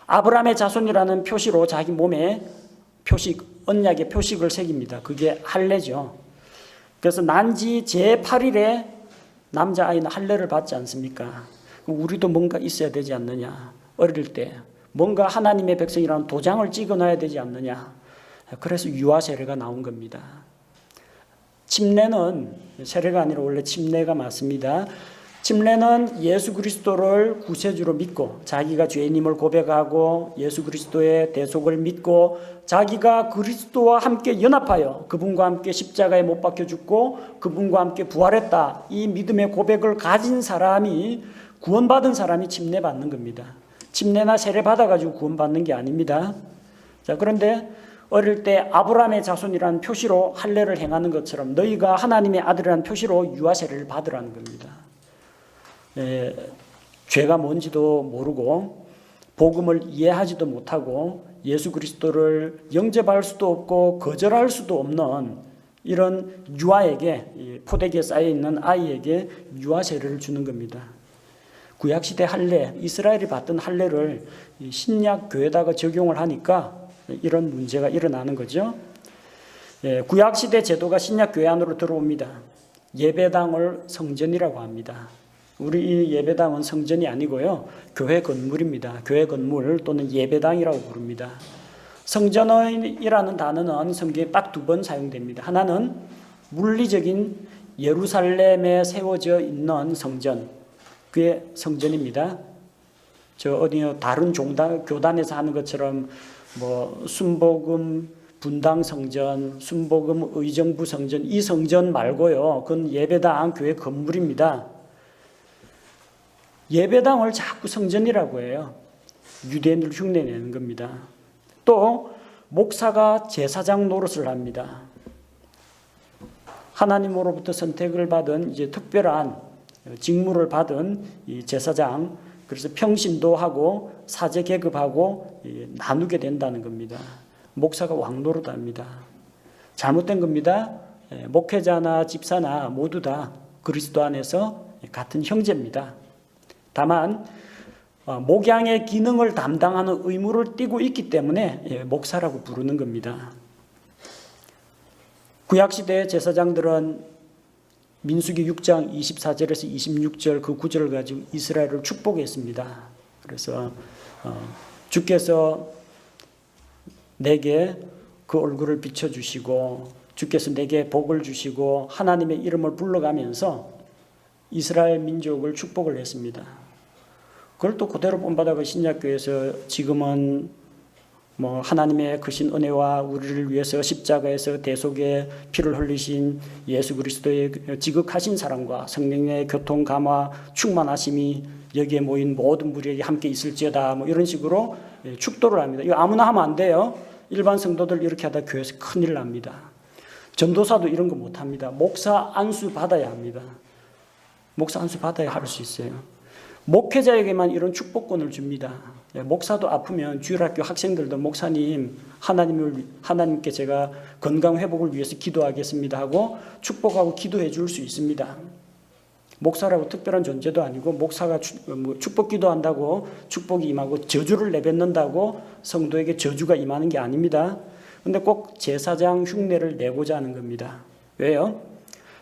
아브라함의 자손이라는 표시로 자기 몸에 언약의 표식을 새깁니다. 그게 할례죠. 그래서 난지 제8일에 남자아이는 할례를 받지 않습니까? 우리도 뭔가 있어야 되지 않느냐. 어릴 때 뭔가 하나님의 백성이라는 도장을 찍어놔야 되지 않느냐. 그래서 유아 세례가 나온 겁니다. 침례는 세례가 아니라 원래 침례가 맞습니다. 침례는 예수 그리스도를 구세주로 믿고 자기가 죄인임을 고백하고 예수 그리스도의 대속을 믿고 자기가 그리스도와 함께 연합하여 그분과 함께 십자가에 못 박혀 죽고 그분과 함께 부활했다. 이 믿음의 고백을 가진 사람이 구원받은 사람이 침례받는 겁니다. 침례나 세례 받아가지고 구원받는 게 아닙니다. 자, 그런데 어릴 때 아브라함의 자손이라는 표시로 할례를 행하는 것처럼 너희가 하나님의 아들이라는 표시로 유아 세례를 받으라는 겁니다. 죄가 뭔지도 모르고 복음을 이해하지도 못하고 예수 그리스도를 영접할 수도 없고 거절할 수도 없는 이런 유아에게, 포대기에 쌓여있는 아이에게 유아 세례를 주는 겁니다. 구약시대 할례, 이스라엘이 받던 할례를 신약 교회에다가 적용을 하니까 이런 문제가 일어나는 거죠. 구약시대 제도가 신약 교회 안으로 들어옵니다. 예배당을 성전이라고 합니다. 우리 이 예배당은 성전이 아니고요. 교회 건물입니다. 교회 건물 또는 예배당이라고 부릅니다. 성전이라는 단어는 성경에 딱 두 번 사용됩니다. 하나는 물리적인 예루살렘에 세워져 있는 성전. 그게 성전입니다. 다른 교단에서 하는 것처럼 순복음 분당 성전, 순복음 의정부 성전, 이 성전 말고요. 그건 예배당 교회 건물입니다. 예배당을 자꾸 성전이라고 해요. 유대인들 흉내내는 겁니다. 또 목사가 제사장 노릇을 합니다. 하나님으로부터 선택을 받은 특별한 직무를 받은 이 제사장, 그래서 평신도 하고 사제 계급하고 나누게 된다는 겁니다. 목사가 왕노릇 합니다. 잘못된 겁니다. 목회자나 집사나 모두 다 그리스도 안에서 같은 형제입니다. 다만 목양의 기능을 담당하는 의무를 띠고 있기 때문에 목사라고 부르는 겁니다. 구약시대의 제사장들은 민수기 6장 24절에서 26절 그 구절을 가지고 이스라엘을 축복했습니다. 그래서 주께서 내게 그 얼굴을 비춰주시고 주께서 내게 복을 주시고 하나님의 이름을 불러가면서 이스라엘 민족을 축복을 했습니다. 그걸 또 그대로 본받아가 신약교회에서 지금은 뭐 하나님의 크신 은혜와 우리를 위해서 십자가에서 대속의 피를 흘리신 예수 그리스도의 지극하신 사랑과 성령의 교통 감화 충만하심이 여기에 모인 모든 무리에게 함께 있을지어다 뭐 이런 식으로 축도를 합니다. 이거 아무나 하면 안 돼요. 일반 성도들 이렇게 하다 교회에서 큰일 납니다. 전도사도 이런 거 못합니다. 목사 안수 받아야 합니다. 목사 안수 받아야 할 수 있어요. 목회자에게만 이런 축복권을 줍니다. 목사도 아프면 주일학교 학생들도 목사님 하나님께 제가 건강 회복을 위해서 기도하겠습니다 하고 축복하고 기도해 줄 수 있습니다. 목사라고 특별한 존재도 아니고 목사가 축복 기도한다고 축복이 임하고 저주를 내뱉는다고 성도에게 저주가 임하는 게 아닙니다. 근데 꼭 제사장 흉내를 내고자 하는 겁니다. 왜요?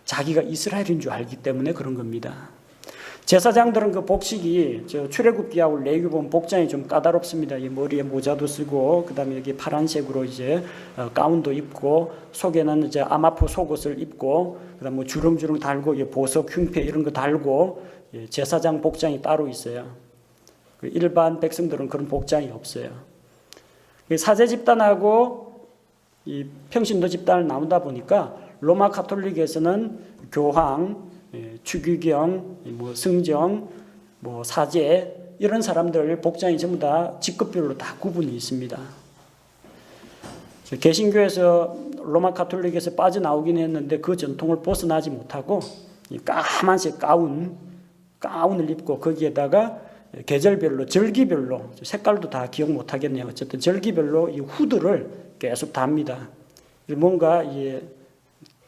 자기가 이스라엘인 줄 알기 때문에 그런 겁니다. 제사장들은 그 복식이 출애굽기하고 레위기 보면 복장이 좀 까다롭습니다. 이 머리에 모자도 쓰고 그다음에 여기 파란색으로 이제 가운도 입고 속에는 이제 아마포 속옷을 입고 그다음 뭐 주렁주렁 달고 보석 흉패 이런 거 달고 제사장 복장이 따로 있어요. 일반 백성들은 그런 복장이 없어요. 사제 집단하고 이 평신도 집단을 나누다 보니까 로마 가톨릭에서는 교황 추규경, 뭐 승정, 뭐 사제 이런 사람들 복장이 전부 다 직급별로 다 구분이 있습니다. 개신교에서 로마 가톨릭에서 빠져나오긴 했는데 그 전통을 벗어나지 못하고 까만색 가운을 입고 거기에다가 계절별로 절기별로 색깔도 다 기억 못하겠네요. 어쨌든 절기별로 이 후드를 계속 답니다. 뭔가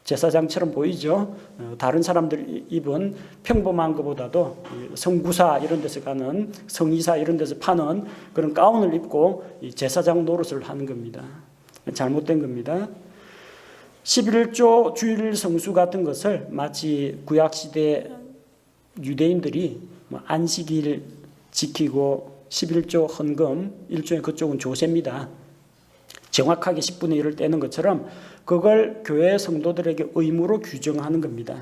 제사장처럼 보이죠. 다른 사람들 입은 평범한 것보다도 성구사 이런 데서 가는 성이사 이런 데서 파는 그런 가운을 입고 제사장 노릇을 하는 겁니다. 잘못된 겁니다. 11조 주일 성수 같은 것을 마치 구약시대 유대인들이 안식일 지키고 11조 헌금, 일종의 그쪽은 조세입니다. 정확하게 10분의 1을 떼는 것처럼 그걸 교회 성도들에게 의무로 규정하는 겁니다.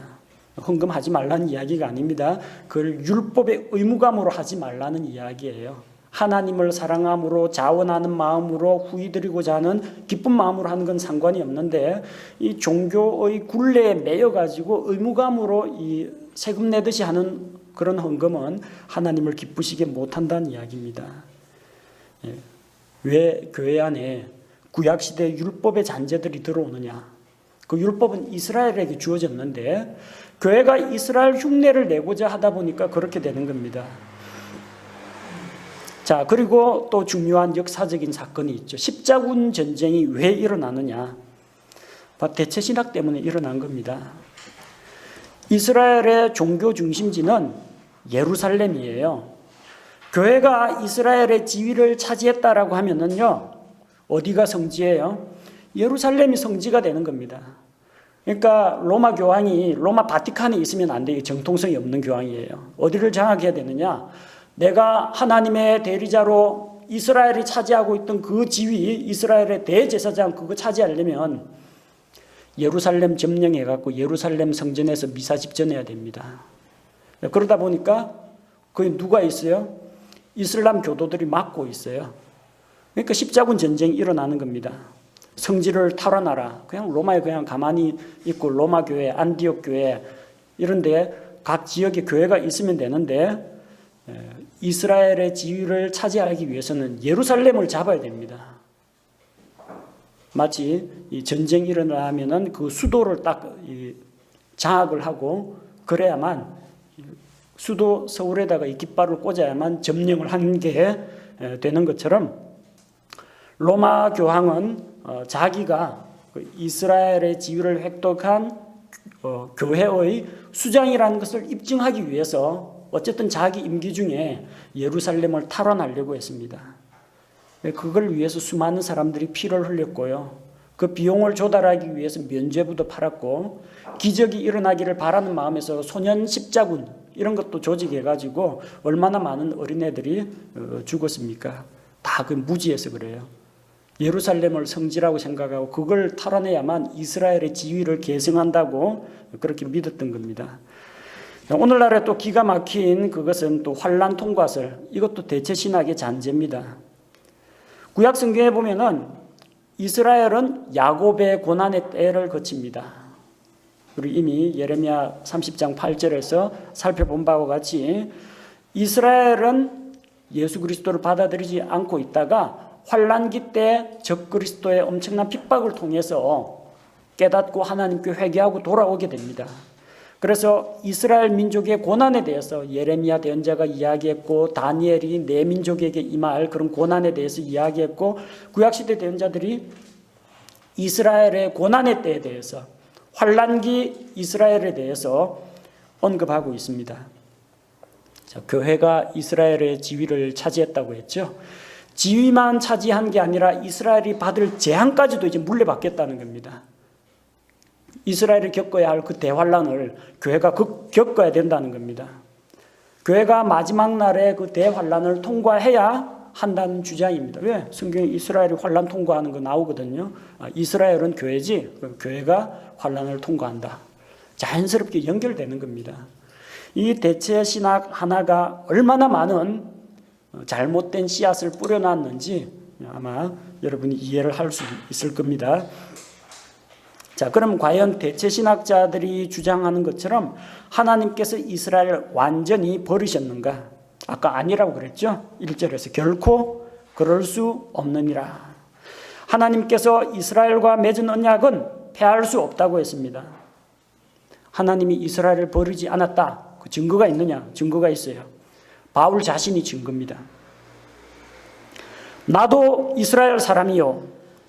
헌금하지 말라는 이야기가 아닙니다. 그걸 율법의 의무감으로 하지 말라는 이야기예요. 하나님을 사랑함으로 자원하는 마음으로 후히 드리고자 하는 기쁜 마음으로 하는 건 상관이 없는데 이 종교의 굴레에 매여가지고 의무감으로 이 세금 내듯이 하는 그런 헌금은 하나님을 기쁘시게 못한다는 이야기입니다. 왜 교회 안에 구약시대 율법의 잔재들이 들어오느냐. 그 율법은 이스라엘에게 주어졌는데 교회가 이스라엘 흉내를 내고자 하다 보니까 그렇게 되는 겁니다. 자, 그리고 또 중요한 역사적인 사건이 있죠. 십자군 전쟁이 왜 일어나느냐. 대체신학 때문에 일어난 겁니다. 이스라엘의 종교 중심지는 예루살렘이에요. 교회가 이스라엘의 지위를 차지했다라고 하면은요, 어디가 성지예요? 예루살렘이 성지가 되는 겁니다. 그러니까 로마 교황이 로마 바티칸에 있으면 안 돼요. 정통성이 없는 교황이에요. 어디를 장악해야 되느냐? 내가 하나님의 대리자로 이스라엘이 차지하고 있던 그 지위, 이스라엘의 대제사장 그거 차지하려면 예루살렘 점령해갖고 예루살렘 성전에서 미사 집전해야 됩니다. 그러다 보니까 거기 누가 있어요? 이슬람 교도들이 막고 있어요. 그러니까 십자군 전쟁이 일어나는 겁니다. 성지를 탈환하라. 그냥 로마에 그냥 가만히 있고 로마 교회, 안디옥 교회 이런데 각 지역에 교회가 있으면 되는데 이스라엘의 지위를 차지하기 위해서는 예루살렘을 잡아야 됩니다. 마치 이 전쟁이 일어나면은 그 수도를 딱 장악을 하고 그래야만 수도 서울에다가 이 깃발을 꽂아야만 점령을 하는 게 되는 것처럼 로마 교황은 자기가 이스라엘의 지위를 획득한 교회의 수장이라는 것을 입증하기 위해서 어쨌든 자기 임기 중에 예루살렘을 탈환하려고 했습니다. 그걸 위해서 수많은 사람들이 피를 흘렸고요. 그 비용을 조달하기 위해서 면죄부도 팔았고 기적이 일어나기를 바라는 마음에서 소년 십자군 이런 것도 조직해가지고 얼마나 많은 어린애들이 죽었습니까? 다 그 무지해서 그래요. 예루살렘을 성지라고 생각하고 그걸 탈환해야만 이스라엘의 지위를 계승한다고 그렇게 믿었던 겁니다. 오늘날에 또 기가 막힌 그것은 또 환란 통과설, 이것도 대체 신학의 잔재입니다. 구약 성경에 보면은 이스라엘은 야곱의 고난의 때를 거칩니다. 우리 이미 예레미야 30장 8절에서 살펴본 바와 같이 이스라엘은 예수 그리스도를 받아들이지 않고 있다가 환란기 때 적그리스도의 엄청난 핍박을 통해서 깨닫고 하나님께 회개하고 돌아오게 됩니다. 그래서 이스라엘 민족의 고난에 대해서 예레미야 대언자가 이야기했고 다니엘이 내 민족에게 임할 그런 고난에 대해서 이야기했고 구약시대 대언자들이 이스라엘의 고난의 때에 대해서 환란기 이스라엘에 대해서 언급하고 있습니다. 자, 교회가 이스라엘의 지위를 차지했다고 했죠. 지위만 차지한 게 아니라 이스라엘이 받을 재앙까지도 이제 물려받겠다는 겁니다. 이스라엘이 겪어야 할 그 대환란을 교회가 겪어야 된다는 겁니다. 교회가 마지막 날에 그 대환란을 통과해야 한다는 주장입니다. 왜? 성경에 이스라엘이 환란 통과하는 거 나오거든요. 이스라엘은 교회지, 교회가 환란을 통과한다. 자연스럽게 연결되는 겁니다. 이 대체 신학 하나가 얼마나 많은 잘못된 씨앗을 뿌려놨는지 아마 여러분이 이해를 할 수 있을 겁니다. 자, 그럼 과연 대체 신학자들이 주장하는 것처럼 하나님께서 이스라엘을 완전히 버리셨는가? 아까 아니라고 그랬죠? 1절에서 결코 그럴 수 없느니라. 하나님께서 이스라엘과 맺은 언약은 폐할 수 없다고 했습니다. 하나님이 이스라엘을 버리지 않았다. 그 증거가 있느냐? 증거가 있어요. 바울 자신이 증거입니다. 나도 이스라엘 사람이요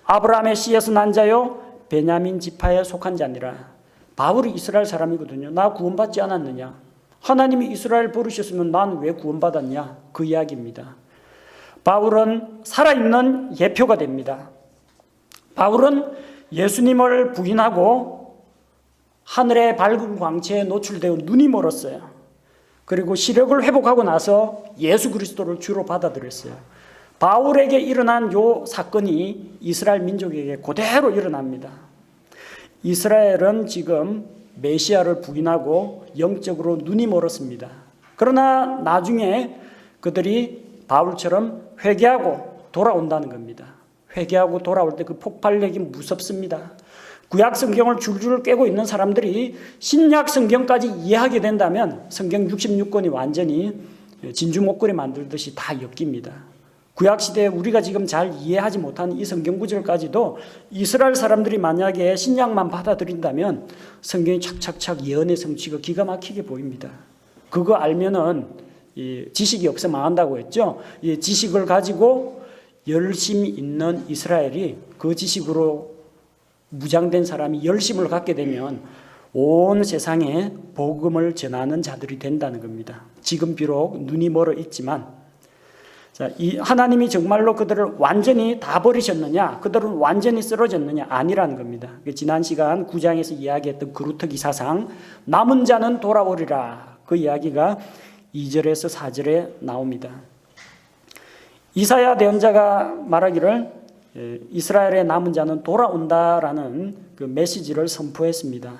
아브라함의 씨에서 난 자요 베냐민 지파에 속한 자니라. 바울이 이스라엘 사람이거든요. 나 구원받지 않았느냐? 하나님이 이스라엘 부르셨으면 난 왜 구원받았냐? 그 이야기입니다. 바울은 살아있는 예표가 됩니다. 바울은 예수님을 부인하고 하늘의 밝은 광채에 노출되어 눈이 멀었어요. 그리고 시력을 회복하고 나서 예수 그리스도를 주로 받아들였어요. 바울에게 일어난 요 사건이 이스라엘 민족에게 그대로 일어납니다. 이스라엘은 지금 메시아를 부인하고 영적으로 눈이 멀었습니다. 그러나 나중에 그들이 바울처럼 회개하고 돌아온다는 겁니다. 회개하고 돌아올 때 그 폭발력이 무섭습니다. 구약 성경을 줄줄 꿰고 있는 사람들이 신약 성경까지 이해하게 된다면 성경 66권이 완전히 진주 목걸이 만들듯이 다 엮입니다. 구약 시대에 우리가 지금 잘 이해하지 못하는 이 성경 구절까지도 이스라엘 사람들이 만약에 신약만 받아들인다면 성경이 착착착 예언의 성취가 기가 막히게 보입니다. 그거 알면은 지식이 없어 망한다고 했죠. 이 지식을 가지고 열심히 있는 이스라엘이 그 지식으로 무장된 사람이 열심을 갖게 되면 온 세상에 복음을 전하는 자들이 된다는 겁니다. 지금 비록 눈이 멀어 있지만 자, 이 하나님이 정말로 그들을 완전히 다 버리셨느냐? 그들은 완전히 쓰러졌느냐? 아니라는 겁니다. 지난 시간 9장에서 이야기했던 그루터기 사상, 남은 자는 돌아오리라. 그 이야기가 2절에서 4절에 나옵니다. 이사야 대언자가 말하기를 이스라엘의 남은 자는 돌아온다라는 그 메시지를 선포했습니다.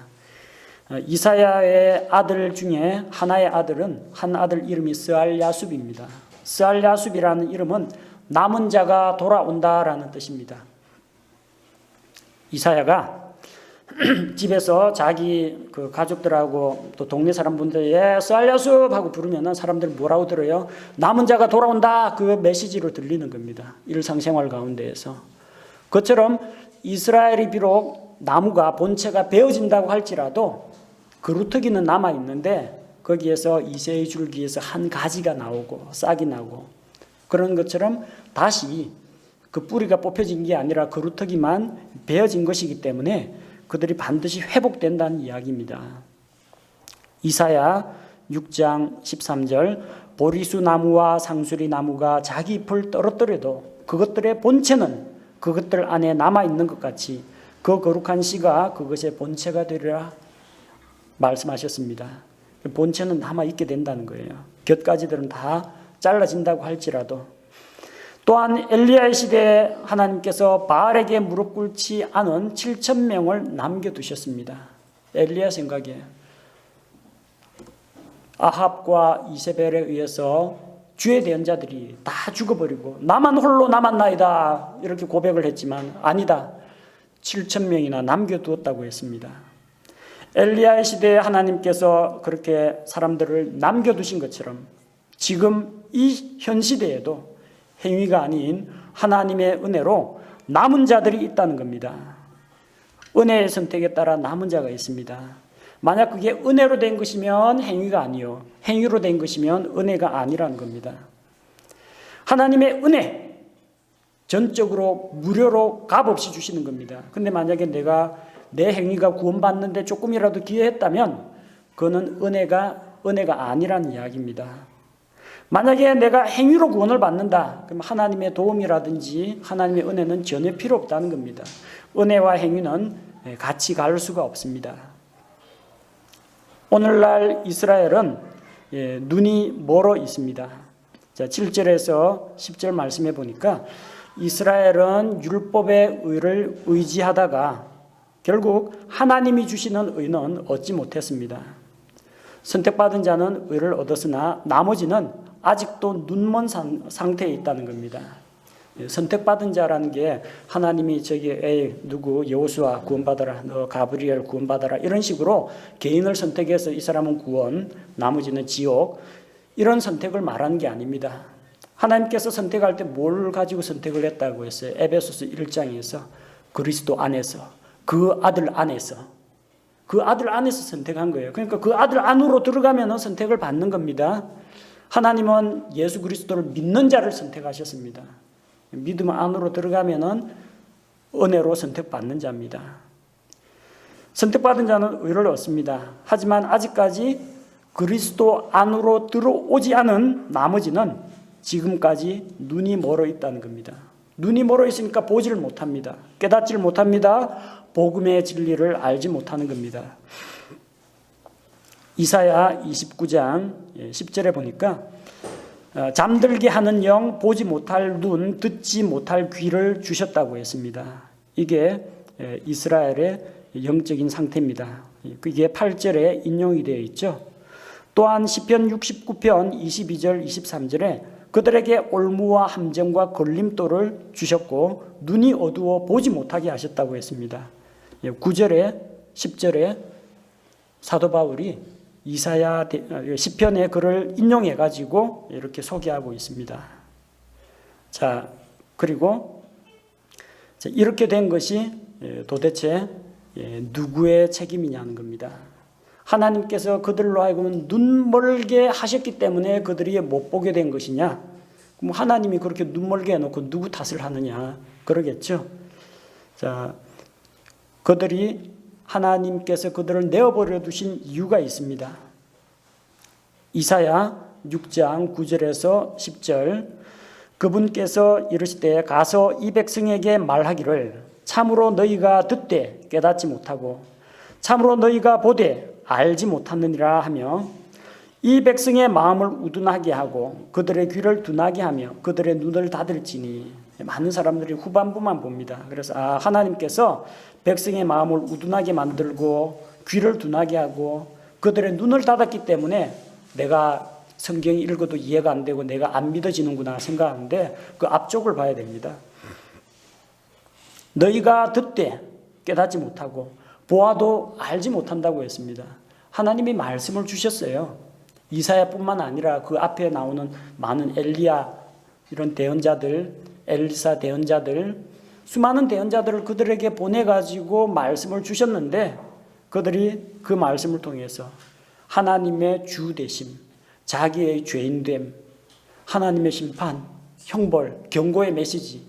이사야의 아들 중에 하나의 아들은 한 아들 이름이 스알야숲입니다. 스알야숲이라는 이름은 남은 자가 돌아온다라는 뜻입니다. 이사야가 집에서 자기 그 가족들하고 또 동네 사람분들 스알야숲 하고 부르면 사람들이 뭐라고 들어요? 남은 자가 돌아온다 그 메시지로 들리는 겁니다. 일상생활 가운데에서. 그처럼 이스라엘이 비록 나무가 본체가 베어진다고 할지라도 그루터기는 남아있는데 거기에서 이새의 줄기에서 한 가지가 나오고 싹이 나고 그런 것처럼 다시 그 뿌리가 뽑혀진 게 아니라 그루터기만 베어진 것이기 때문에 그들이 반드시 회복된다는 이야기입니다. 이사야 6장 13절 보리수 나무와 상수리 나무가 자기 잎을 떨어뜨려도 그것들의 본체는 그것들 안에 남아있는 것 같이 그 거룩한 씨가 그것의 본체가 되리라 말씀하셨습니다. 본체는 남아 있게 된다는 거예요. 곁가지들은 다 잘라진다고 할지라도. 또한 엘리야의 시대에 하나님께서 바알에게 무릎 꿇지 않은 7,000명을 남겨두셨습니다. 엘리야 생각에 아합과 이세벨에 의해서 주의 대언자들이 다 죽어버리고 나만 홀로 남았나이다 이렇게 고백을 했지만 아니다. 7,000명이나 남겨두었다고 했습니다. 엘리야의 시대에 하나님께서 그렇게 사람들을 남겨두신 것처럼 지금 이 현 시대에도 행위가 아닌 하나님의 은혜로 남은 자들이 있다는 겁니다. 은혜의 선택에 따라 남은 자가 있습니다. 만약 그게 은혜로 된 것이면 행위가 아니요, 행위로 된 것이면 은혜가 아니라는 겁니다. 하나님의 은혜, 전적으로 무료로 값없이 주시는 겁니다. 근데 만약에 내가 내 행위가 구원받는데 조금이라도 기여했다면 그거는 은혜가 아니라는 이야기입니다. 만약에 내가 행위로 구원을 받는다, 그럼 하나님의 도움이라든지 하나님의 은혜는 전혀 필요 없다는 겁니다. 은혜와 행위는 같이 갈 수가 없습니다. 오늘날 이스라엘은 눈이 멀어 있습니다. 자, 7절에서 10절 말씀해 보니까 이스라엘은 율법의 의를 의지하다가 결국 하나님이 주시는 의는 얻지 못했습니다. 선택받은 자는 의를 얻었으나 나머지는 아직도 눈먼 상태에 있다는 겁니다. 선택받은 자라는 게 하나님이 누구 여호수아 구원받아라, 너 가브리엘 구원받아라 이런 식으로 개인을 선택해서 이 사람은 구원, 나머지는 지옥 이런 선택을 말하는 게 아닙니다. 하나님께서 선택할 때 뭘 가지고 선택을 했다고 했어요? 에베소서 1장에서 그리스도 안에서 그 아들 안에서 선택한 거예요. 그러니까 그 아들 안으로 들어가면 선택을 받는 겁니다. 하나님은 예수 그리스도를 믿는 자를 선택하셨습니다. 믿음 안으로 들어가면 은혜로 선택받는 자입니다. 선택받은 자는 의를 얻습니다. 하지만 아직까지 그리스도 안으로 들어오지 않은 나머지는 지금까지 눈이 멀어 있다는 겁니다. 눈이 멀어 있으니까 보지를 못합니다. 깨닫지를 못합니다. 복음의 진리를 알지 못하는 겁니다. 이사야 29장 10절에 보니까 잠들게 하는 영, 보지 못할 눈, 듣지 못할 귀를 주셨다고 했습니다. 이게 이스라엘의 영적인 상태입니다. 이게 8절에 인용이 되어 있죠. 또한 시편 69편 22절 23절에 그들에게 올무와 함정과 걸림돌을 주셨고 눈이 어두워 보지 못하게 하셨다고 했습니다. 9절에 10절에 사도 바울이 이사야 시편의 글을 인용해 가지고 이렇게 소개하고 있습니다. 자, 그리고 이렇게 된 것이 도대체 누구의 책임이냐는 겁니다. 하나님께서 그들로 하여금 눈멀게 하셨기 때문에 그들이 못 보게 된 것이냐? 그럼 하나님이 그렇게 눈멀게 해놓고 누구 탓을 하느냐? 그러겠죠. 자, 하나님께서 그들을 내어버려 두신 이유가 있습니다. 이사야 6장 9절에서 10절 그분께서 이르시되 가서 이 백성에게 말하기를 참으로 너희가 듣되 깨닫지 못하고 참으로 너희가 보되 알지 못하느니라 하며 이 백성의 마음을 우둔하게 하고 그들의 귀를 둔하게 하며 그들의 눈을 닫을지니 많은 사람들이 후반부만 봅니다. 그래서 하나님께서 백성의 마음을 우둔하게 만들고 귀를 둔하게 하고 그들의 눈을 닫았기 때문에 내가 성경 읽어도 이해가 안 되고 내가 안 믿어지는구나 생각하는데 그 앞쪽을 봐야 됩니다. 너희가 듣되 깨닫지 못하고 보아도 알지 못한다고 했습니다. 하나님이 말씀을 주셨어요. 이사야뿐만 아니라 그 앞에 나오는 많은 엘리야 이런 대언자들, 엘리사 대언자들, 수많은 대언자들을 그들에게 보내가지고 말씀을 주셨는데 그들이 그 말씀을 통해서 하나님의 주 되심, 자기의 죄인됨, 하나님의 심판, 형벌, 경고의 메시지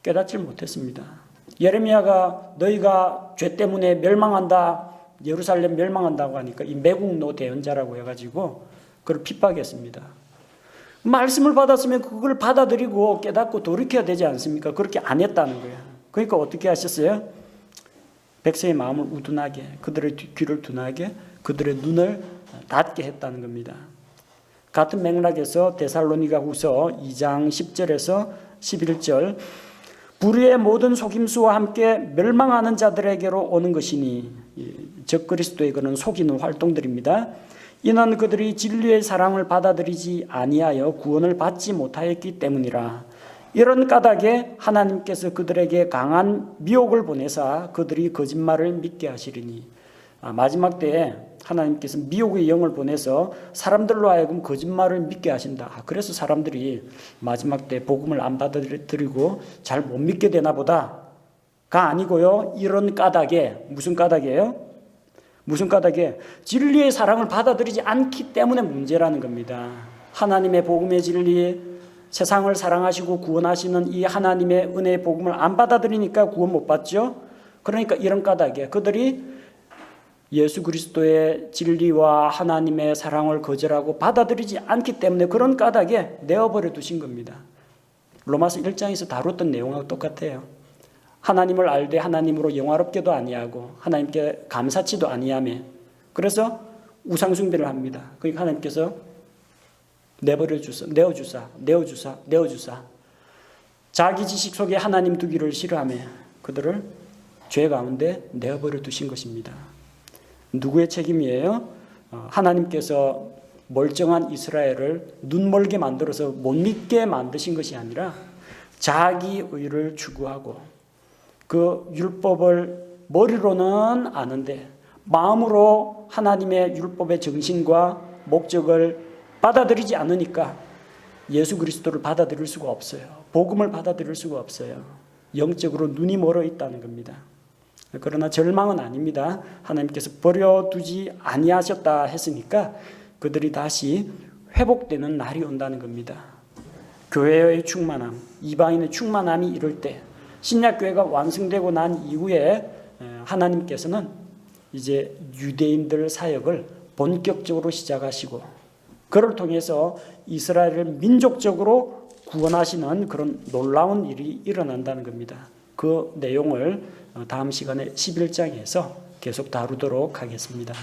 깨닫지 못했습니다. 예레미야가 너희가 죄 때문에 멸망한다, 예루살렘 멸망한다고 하니까 이 매국노 대언자라고 해가지고 그걸 핍박했습니다. 말씀을 받았으면 그걸 받아들이고 깨닫고 돌이켜야 되지 않습니까? 그렇게 안 했다는 거예요. 그러니까 어떻게 하셨어요? 백성의 마음을 우둔하게, 그들의 귀를 둔하게, 그들의 눈을 닫게 했다는 겁니다. 같은 맥락에서 데살로니가 후서 2장 10절에서 11절, 불의의 모든 속임수와 함께 멸망하는 자들에게로 오는 것이니, 적그리스도의 그런 속이는 활동들입니다. 이는 그들이 진리의 사랑을 받아들이지 아니하여 구원을 받지 못하였기 때문이라. 이런 까닭에 하나님께서 그들에게 강한 미혹을 보내사 그들이 거짓말을 믿게 하시리니, 마지막 때에 하나님께서 미혹의 영을 보내서 사람들로 하여금 거짓말을 믿게 하신다. 그래서 사람들이 마지막 때 복음을 안 받아들이고 잘 못 믿게 되나 보다가 아니고요. 이런 까닭에, 무슨 까닭이에요? 무슨 까닭에? 진리의 사랑을 받아들이지 않기 때문에 문제라는 겁니다. 하나님의 복음의 진리, 세상을 사랑하시고 구원하시는 이 하나님의 은혜의 복음을 안 받아들이니까 구원 못 받죠. 그러니까 이런 까닭에 그들이 예수 그리스도의 진리와 하나님의 사랑을 거절하고 받아들이지 않기 때문에 그런 까닭에 내어버려 두신 겁니다. 로마서 1장에서 다뤘던 내용하고 똑같아요. 하나님을 알되 하나님으로 영화롭게도 아니하고 하나님께 감사치도 아니하며, 그래서 우상숭배를 합니다. 그러니까 하나님께서 내어주사 자기 지식 속에 하나님 두기를 싫어하며 그들을 죄 가운데 내어버려 두신 것입니다. 누구의 책임이에요? 하나님께서 멀쩡한 이스라엘을 눈멀게 만들어서 못 믿게 만드신 것이 아니라 자기 의를 추구하고 그 율법을 머리로는 아는데 마음으로 하나님의 율법의 정신과 목적을 받아들이지 않으니까 예수 그리스도를 받아들일 수가 없어요. 복음을 받아들일 수가 없어요. 영적으로 눈이 멀어 있다는 겁니다. 그러나 절망은 아닙니다. 하나님께서 버려두지 아니하셨다 했으니까 그들이 다시 회복되는 날이 온다는 겁니다. 교회의 충만함, 이방인의 충만함이 이럴 때, 신약교회가 완성되고 난 이후에 하나님께서는 이제 유대인들 사역을 본격적으로 시작하시고 그를 통해서 이스라엘을 민족적으로 구원하시는 그런 놀라운 일이 일어난다는 겁니다. 그 내용을 다음 시간에 11장에서 계속 다루도록 하겠습니다.